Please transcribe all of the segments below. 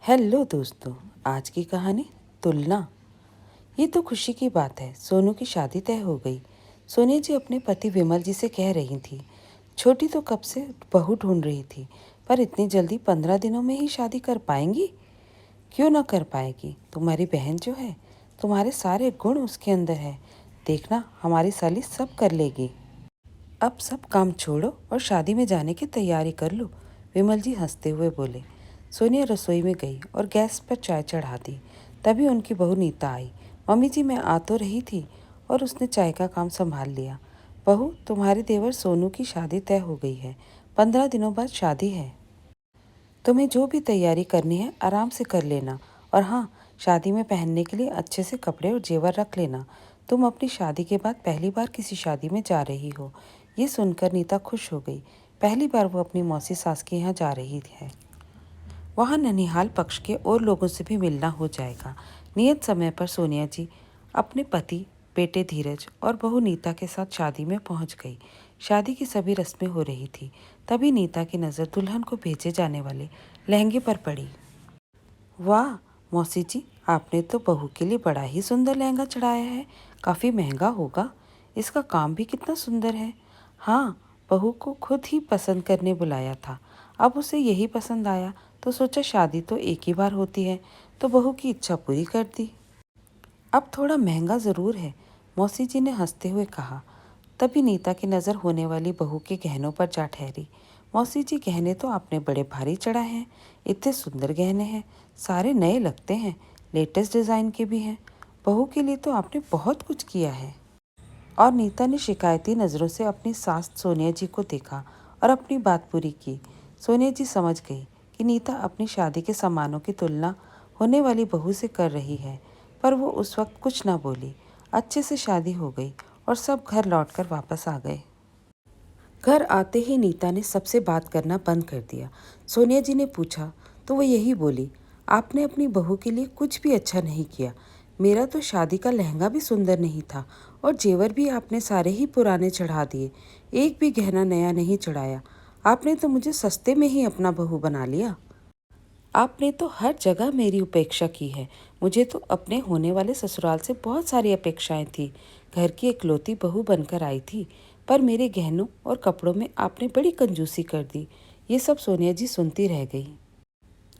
Hello दोस्तों। आज की कहानी तुलना। ये तो खुशी की बात है, सोनू की शादी तय हो गई। सोनिया जी अपने पति विमल जी से कह रही थी। छोटी तो कब से बहू ढूंढ रही थी, पर इतनी जल्दी 15 दिनों में ही शादी कर पाएंगी? क्यों ना कर पाएगी? तुम्हारी बहन जो है, तुम्हारे सारे गुण उसके अंदर है। देखना, हमारी साली सब कर लेगी। अब सब काम छोड़ो और शादी में जाने की तैयारी कर लो, विमल जी हंसते हुए बोले। सोनिया रसोई में गई और गैस पर चाय चढ़ा दी। तभी उनकी बहू नीता आई। मम्मी जी, मैं आ तो रही थी, और उसने चाय का काम संभाल लिया। बहू, तुम्हारे देवर सोनू की शादी तय हो गई है। 15 दिनों बाद शादी है। तुम्हें जो भी तैयारी करनी है आराम से कर लेना। और हाँ, शादी में पहनने के लिए अच्छे से कपड़े और जेवर रख लेना। तुम अपनी शादी के बाद पहली बार किसी शादी में जा रही हो। ये सुनकर नीता खुश हो गई। पहली बार वो अपनी मौसी सास के यहाँ जा रही है। वहाँ ननिहाल पक्ष के और लोगों से भी मिलना हो जाएगा। नियत समय पर सोनिया जी अपने पति, बेटे धीरज और बहू नीता के साथ शादी में पहुंच गई। शादी की सभी रस्में हो रही थी। तभी नीता की नज़र दुल्हन को भेजे जाने वाले लहंगे पर पड़ी। वाह मौसी जी, आपने तो बहू के लिए बड़ा ही सुंदर लहंगा चढ़ाया है। काफ़ी महंगा होगा। इसका काम भी कितना सुंदर है। हाँ, बहू को खुद ही पसंद करने बुलाया था। अब उसे यही पसंद आया तो सोचा शादी तो एक ही बार होती है, तो बहू की इच्छा पूरी कर दी। अब थोड़ा महंगा ज़रूर है, मौसी जी ने हंसते हुए कहा। तभी नीता की नज़र होने वाली बहू के गहनों पर जा ठहरी। मौसी जी, गहने तो आपने बड़े भारी चढ़ाए हैं। इतने सुंदर गहने हैं, सारे नए लगते हैं, लेटेस्ट डिज़ाइन के भी हैं। बहू के लिए तो आपने बहुत कुछ किया है। और नीता ने शिकायती नज़रों से अपनी सास सोनिया जी को देखा और अपनी बात पूरी की। सोनिया जी समझ गई कि नीता अपनी शादी के सामानों की तुलना होने वाली बहू से कर रही है, पर वो उस वक्त कुछ ना बोली। अच्छे से शादी हो गई और सब घर लौटकर वापस आ गए। घर आते ही नीता ने सबसे बात करना बंद कर दिया। सोनिया जी ने पूछा तो वो यही बोली, आपने अपनी बहू के लिए कुछ भी अच्छा नहीं किया। मेरा तो शादी का लहंगा भी सुंदर नहीं था, और जेवर भी आपने सारे ही पुराने चढ़ा दिए। एक भी गहना नया नहीं चढ़ाया। आपने तो मुझे सस्ते में ही अपना बहू बना लिया। आपने तो हर जगह मेरी उपेक्षा की है। मुझे तो अपने होने वाले ससुराल से बहुत सारी अपेक्षाएं थी। घर की इकलौती बहू बनकर आई थी, पर मेरे गहनों और कपड़ों में आपने बड़ी कंजूसी कर दी। ये सब सोनिया जी सुनती रह गई।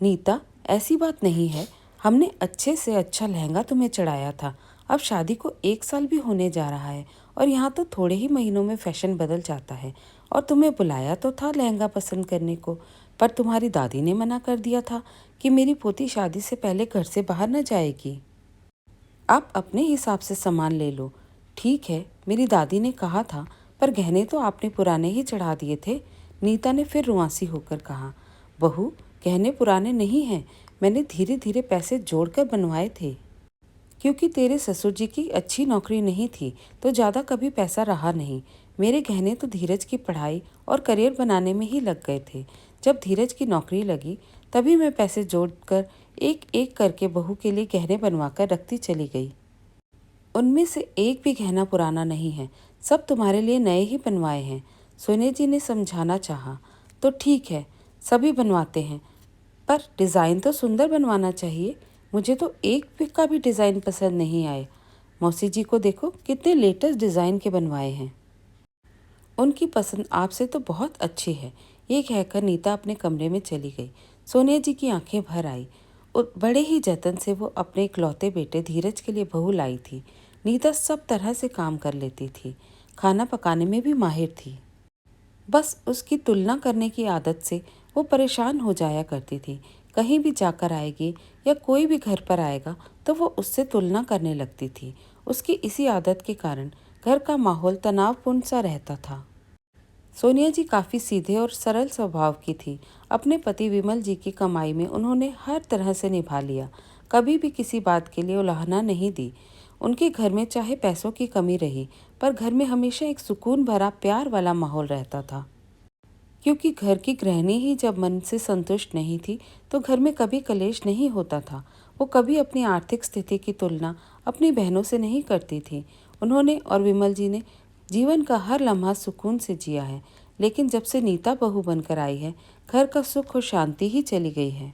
नीता, ऐसी बात नहीं है। हमने अच्छे से अच्छा लहंगा तुम्हें चढ़ाया था। अब शादी को 1 साल भी होने जा रहा है, और यहाँ तो थोड़े ही महीनों में फैशन बदल जाता है। और तुम्हें बुलाया तो था लहंगा पसंद करने को, पर तुम्हारी दादी ने मना कर दिया था कि मेरी पोती शादी से पहले घर से बाहर न जाएगी। आप अपने हिसाब से सामान ले लो। ठीक है, मेरी दादी ने कहा था, पर गहने तो आपने पुराने ही चढ़ा दिए थे। नीता ने फिर रुआंसी होकर कहा। बहू, गहने पुराने नहीं हैं। मैंने धीरे धीरे पैसे जोड़कर बनवाए थे। क्योंकि तेरे ससुर जी की अच्छी नौकरी नहीं थी, तो ज़्यादा कभी पैसा रहा नहीं। मेरे गहने तो धीरज की पढ़ाई और करियर बनाने में ही लग गए थे। जब धीरज की नौकरी लगी, तभी मैं पैसे जोड़कर एक एक करके बहू के लिए गहने बनवाकर रखती चली गई। उनमें से एक भी गहना पुराना नहीं है। सब तुम्हारे लिए नए ही बनवाए हैं। सोनिया जी ने समझाना चाहा। तो ठीक है, सभी बनवाते हैं, पर डिज़ाइन तो सुंदर बनवाना चाहिए। मुझे तो एक भी का भी डिज़ाइन पसंद नहीं आए। मौसी जी को देखो, कितने लेटेस्ट डिज़ाइन के बनवाए हैं। उनकी पसंद आपसे तो बहुत अच्छी है। ये कहकर नीता अपने कमरे में चली गई। सोनिया जी की आंखें भर आई। बड़े ही जतन से वो अपने इकलौते बेटे धीरज के लिए बहू लाई थी। नीता सब तरह से काम कर लेती थी, खाना पकाने में भी माहिर थी। बस उसकी तुलना करने की आदत से वो परेशान हो जाया करती थी। कहीं भी जाकर आएगी या कोई भी घर पर आएगा तो वो उससे तुलना करने लगती थी। उसकी इसी आदत के कारण घर का माहौल तनावपूर्ण सा रहता था। सोनिया जी काफ़ी सीधे और सरल स्वभाव की थी। अपने पति विमल जी की कमाई में उन्होंने हर तरह से निभा लिया। कभी भी किसी बात के लिए उलाहना नहीं दी। उनके घर में चाहे पैसों की कमी रही, पर घर में हमेशा एक सुकून भरा प्यार वाला माहौल रहता था। क्योंकि घर की गृहिणी ही जब मन से संतुष्ट नहीं थी, तो घर में कभी कलेश नहीं होता था। वो कभी अपनी आर्थिक स्थिति की तुलना अपनी बहनों से नहीं करती थी। उन्होंने और विमल जी ने जीवन का हर लम्हा सुकून से जिया है। लेकिन जब से नीता बहू बनकर आई है, घर का सुख और शांति ही चली गई है।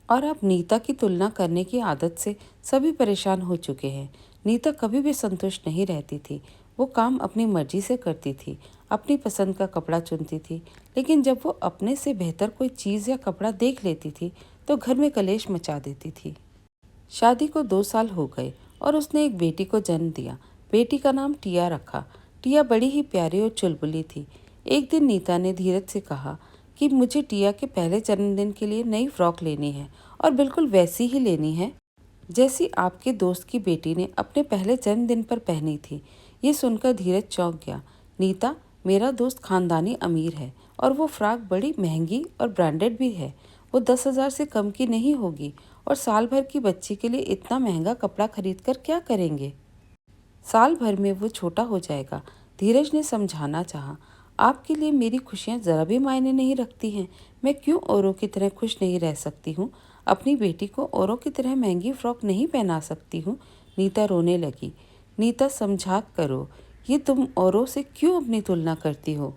और अब नीता की तुलना करने की आदत से सभी परेशान हो चुके हैं। नीता कभी भी संतुष्ट नहीं रहती थी। वो काम अपनी मर्जी से करती थी, अपनी पसंद का कपड़ा चुनती थी, लेकिन जब वो अपने से बेहतर कोई चीज़ या कपड़ा देख लेती थी तो घर में कलेश मचा देती थी। शादी को 2 साल हो गए और उसने एक बेटी को जन्म दिया। बेटी का नाम टिया रखा। टिया बड़ी ही प्यारी और चुलबुली थी। एक दिन नीता ने धीरज से कहा कि मुझे टिया के पहले जन्मदिन के लिए नई फ्रॉक लेनी है और बिल्कुल वैसी ही लेनी है जैसी आपके दोस्त की बेटी ने अपने पहले जन्मदिन पर पहनी थी। ये सुनकर धीरज चौंक गया। नीता, मेरा दोस्त खानदानी अमीर है और वो फ्रॉक बड़ी महंगी और ब्रांडेड भी है। वो 10,000 से कम की नहीं होगी और साल भर की बच्ची के लिए इतना महंगा कपड़ा खरीद कर क्या करेंगे? साल भर में वो छोटा हो जाएगा। धीरज ने समझाना चाहा। आपके लिए मेरी खुशियाँ ज़रा भी मायने नहीं रखती हैं। मैं क्यों औरों की तरह खुश नहीं रह सकती हूँ? अपनी बेटी को औरों की तरह महंगी फ्रॉक नहीं पहना सकती हूँ। नीता रोने लगी। नीता, समझा करो, ये तुम औरों से क्यों अपनी तुलना करती हो?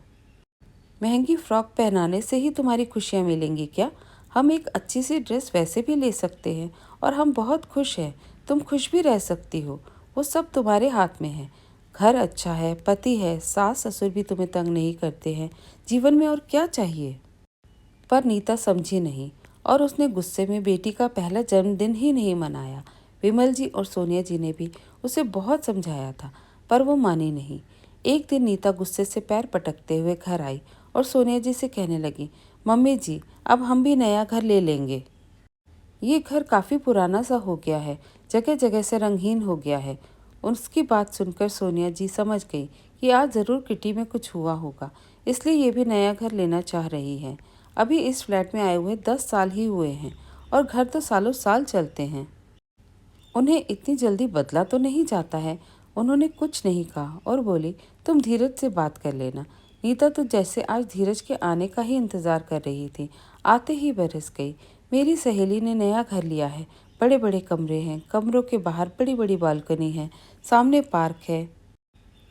महंगी फ्रॉक पहनाने से ही तुम्हारी खुशियाँ मिलेंगी क्या? हम एक अच्छी सी ड्रेस वैसे भी ले सकते हैं और हम बहुत खुश हैं। तुम खुश भी रह सकती हो। वो सब तुम्हारे हाथ में है। घर अच्छा है, पति है, सास ससुर भी तुम्हें तंग नहीं करते हैं। जीवन में और क्या चाहिए? पर नीता समझी नहीं और उसने गुस्से में बेटी का पहला जन्मदिन ही नहीं मनाया। विमल जी और सोनिया जी ने भी उसे बहुत समझाया था, पर वो मानी नहीं। एक दिन नीता गुस्से से पैर पटकते हुए घर आई और सोनिया जी से कहने लगी, मम्मी जी, अब हम भी नया घर ले लेंगे। ये घर काफ़ी पुराना सा हो गया है, जगह जगह से रंगहीन हो गया है। उसकी बात सुनकर सोनिया जी समझ गई कि आज ज़रूर किटी में कुछ हुआ होगा, इसलिए ये भी नया घर लेना चाह रही है। अभी इस फ्लैट में आए हुए 10 साल ही हुए हैं और घर तो सालों साल चलते हैं। उन्हें इतनी जल्दी बदला तो नहीं जाता है। उन्होंने कुछ नहीं कहा और बोली, तुम धीरज से बात कर लेना। नीता तो जैसे आज धीरज के आने का ही इंतजार कर रही थी। आते ही बरस गई। मेरी सहेली ने नया घर लिया है। बड़े बड़े कमरे हैं, कमरों के बाहर बड़ी बड़ी बालकनी है, सामने पार्क है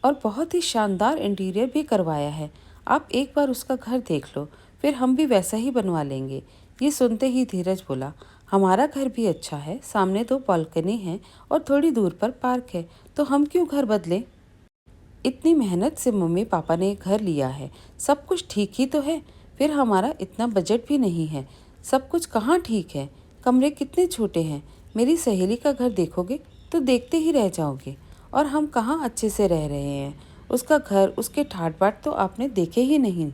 और बहुत ही शानदार इंटीरियर भी करवाया है। आप एक बार उसका घर देख लो, फिर हम भी वैसा ही बनवा लेंगे। ये सुनते ही धीरज बोला, हमारा घर भी अच्छा है, सामने 2 बालकनी है और थोड़ी दूर पर पार्क है, तो हम क्यों घर बदलें? इतनी मेहनत से मम्मी पापा ने घर लिया है, सब कुछ ठीक ही तो है। फिर हमारा इतना बजट भी नहीं है। सब कुछ कहाँ ठीक है? कमरे कितने छोटे हैं। मेरी सहेली का घर देखोगे तो देखते ही रह जाओगे। और हम कहाँ अच्छे से रह रहे हैं। उसका घर, उसके ठाट बाट तो आपने देखे ही नहीं।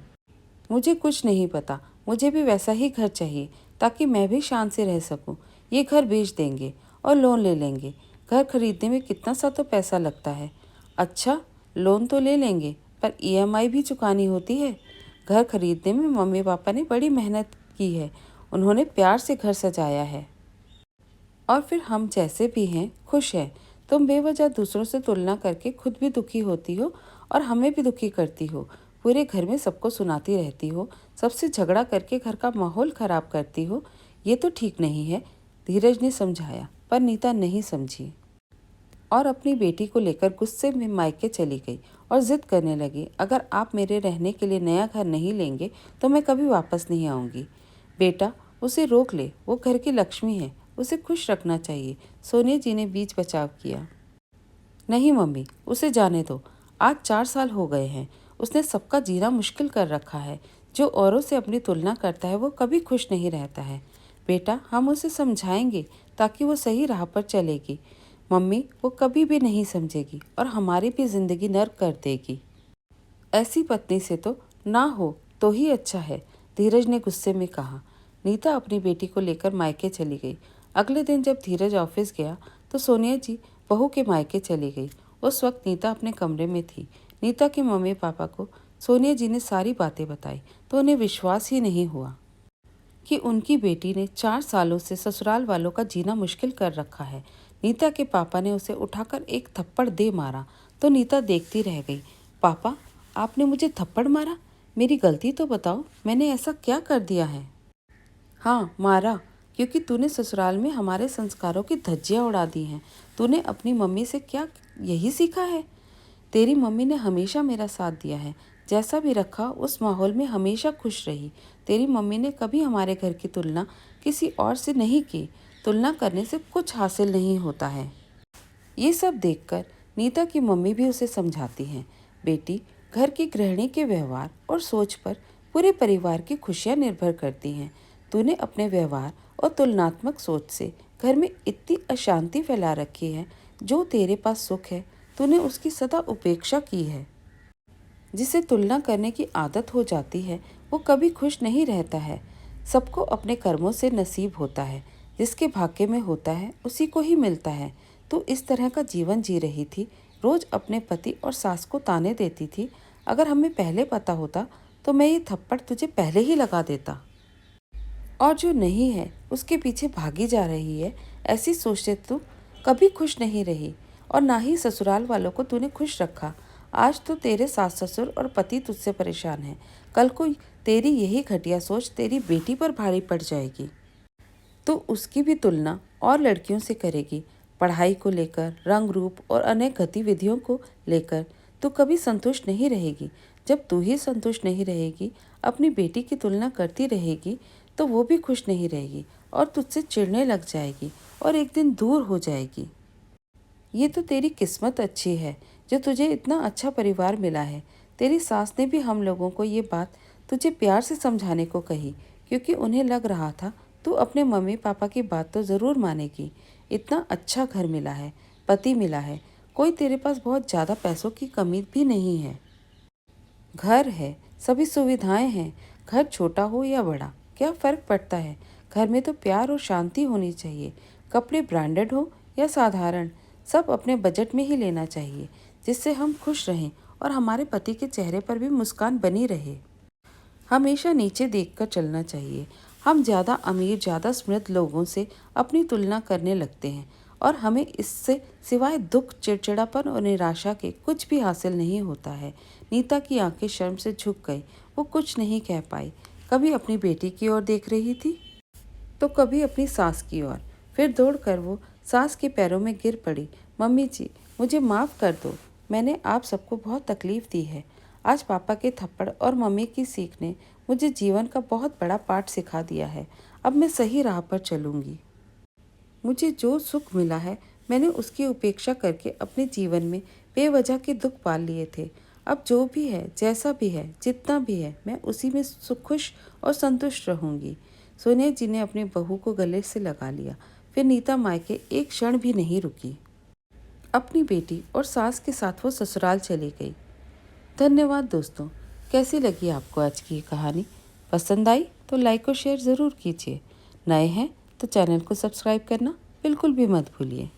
मुझे कुछ नहीं पता। मुझे भी वैसा ही घर चाहिए ताकि मैं भी शान से रह सकूं। ये घर बेच देंगे और लोन ले लेंगे। घर खरीदने में कितना सा तो पैसा लगता है। अच्छा, लोन तो ले लेंगे पर ईएमआई भी चुकानी होती है। घर खरीदने में मम्मी पापा ने बड़ी मेहनत की है। उन्होंने प्यार से घर सजाया है और फिर हम जैसे भी हैं खुश हैं। तुम बेवजह दूसरों से तुलना करके खुद भी दुखी होती हो और हमें भी दुखी करती हो। पूरे घर में सबको सुनाती रहती हो, सबसे झगड़ा करके घर का माहौल खराब करती हो। ये तो ठीक नहीं है। धीरज ने समझाया पर नीता नहीं समझी और अपनी बेटी को लेकर गुस्से में मायके चली गई और जिद करने लगी, अगर आप मेरे रहने के लिए नया घर नहीं लेंगे तो मैं कभी वापस नहीं आऊँगी। बेटा, उसे रोक ले, वो घर की लक्ष्मी है, उसे खुश रखना चाहिए। सोनिया जी ने बीच बचाव किया। नहीं मम्मी, उसे जाने दो। आज 4 साल हो गए हैं। उसने सबका जीना मुश्किल कर रखा है। जो औरों से अपनी तुलना करता है वो कभी खुश नहीं रहता है। बेटा, हम उसे समझाएंगे ताकि वो सही राह पर चलेगी। मम्मी, वो कभी भी नहीं समझेगी और हमारी भी जिंदगी नर्क कर देगी। ऐसी पत्नी से तो ना हो तो ही अच्छा है, धीरज ने गुस्से में कहा। नीता अपनी बेटी को लेकर मायके चली गई। अगले दिन जब धीरज ऑफिस गया तो सोनिया जी बहू के मायके चली गई। उस वक्त नीता अपने कमरे में थी। नीता के मम्मी पापा को सोनिया जी ने सारी बातें बताई तो उन्हें विश्वास ही नहीं हुआ कि उनकी बेटी ने 4 सालों से ससुराल वालों का जीना मुश्किल कर रखा है। नीता के पापा ने उसे उठाकर एक थप्पड़ दे मारा तो नीता देखती रह गई। पापा, आपने मुझे थप्पड़ मारा? मेरी गलती तो बताओ, मैंने ऐसा क्या कर दिया है? हाँ, मारा, क्योंकि तूने ससुराल में हमारे संस्कारों की धज्जियाँ उड़ा दी हैं। तूने अपनी मम्मी से क्या यही सीखा है? तेरी मम्मी ने हमेशा मेरा साथ दिया है। जैसा भी रखा उस माहौल में हमेशा खुश रही। तेरी मम्मी ने कभी हमारे घर की तुलना किसी और से नहीं की। तुलना करने से कुछ हासिल नहीं होता है। ये सब देखकर नीता की मम्मी भी उसे समझाती हैं, बेटी, घर की गृहिणी के व्यवहार और सोच पर पूरे परिवार की खुशियाँ निर्भर करती हैं। तूने अपने व्यवहार और तुलनात्मक सोच से घर में इतनी अशांति फैला रखी है। जो तेरे पास सुख है, तूने उसकी सदा उपेक्षा की है। जिसे तुलना करने की आदत हो जाती है, वो कभी खुश नहीं रहता है। सबको अपने कर्मों से नसीब होता है। जिसके भाग्य में होता है उसी को ही मिलता है। तू इस तरह का जीवन जी रही थी, रोज अपने पति और सास को ताने देती थी। अगर हमें पहले पता होता तो मैं ये थप्पड़ तुझे पहले ही लगा देता। और जो नहीं है उसके पीछे भागी जा रही है, ऐसी सोचते तू कभी खुश नहीं रही और ना ही ससुराल वालों को तूने खुश रखा। आज तो तेरे सास ससुर और पति तुझसे परेशान हैं। कल को तेरी यही घटिया सोच तेरी बेटी पर भारी पड़ जाएगी। तो उसकी भी तुलना और लड़कियों से करेगी। पढ़ाई को लेकर, रंग रूप और अनेक गतिविधियों को लेकर तू कभी संतुष्ट नहीं रहेगी। जब तू ही संतुष्ट नहीं रहेगी, अपनी बेटी की तुलना करती रहेगी, तो वो भी खुश नहीं रहेगी और तुझसे चिढ़ने लग जाएगी और एक दिन दूर हो जाएगी। ये तो तेरी किस्मत अच्छी है जो तुझे इतना अच्छा परिवार मिला है। तेरी सास ने भी हम लोगों को ये बात तुझे प्यार से समझाने को कही, क्योंकि उन्हें लग रहा था तू अपने मम्मी पापा की बात तो ज़रूर मानेगी। इतना अच्छा घर मिला है, पति मिला है, कोई तेरे पास बहुत ज़्यादा पैसों की कमी भी नहीं है। घर है, सभी सुविधाएं हैं। घर छोटा हो या बड़ा, क्या फ़र्क पड़ता है। घर में तो प्यार और शांति होनी चाहिए। कपड़े ब्रांडेड हो या साधारण, सब अपने बजट में ही लेना चाहिए, जिससे हम खुश रहें और हमारे पति के चेहरे पर भी मुस्कान बनी रहे। हमेशा नीचे देखकर चलना चाहिए। हम ज़्यादा अमीर, ज़्यादा समृद्ध लोगों से अपनी तुलना करने लगते हैं और हमें इससे सिवाय दुख, चिड़चिड़ापन और निराशा के कुछ भी हासिल नहीं होता है। नीता की आंखें शर्म से झुक गई। वो कुछ नहीं कह पाई। कभी अपनी बेटी की ओर देख रही थी तो कभी अपनी सास की ओर। फिर दौड़कर वो सास के पैरों में गिर पड़ी। मम्मी जी, मुझे माफ़ कर दो। मैंने आप सबको बहुत तकलीफ़ दी है। आज पापा के थप्पड़ और मम्मी की सीख ने मुझे जीवन का बहुत बड़ा पाठ सिखा दिया है। अब मैं सही राह पर चलूँगी। मुझे जो सुख मिला है, मैंने उसकी उपेक्षा करके अपने जीवन में बेवजह के दुख पाल लिए थे। अब जो भी है, जैसा भी है, जितना भी है, मैं उसी में खुश और संतुष्ट रहूँगी। सोनिया जी ने अपनी बहू को गले से लगा लिया। फिर नीता मायके एक क्षण भी नहीं रुकी। अपनी बेटी और सास के साथ वो ससुराल चली गई। धन्यवाद दोस्तों। कैसी लगी आपको आज की ये कहानी? पसंद आई तो लाइक और शेयर ज़रूर कीजिए। नए हैं तो चैनल को सब्सक्राइब करना बिल्कुल भी मत भूलिए।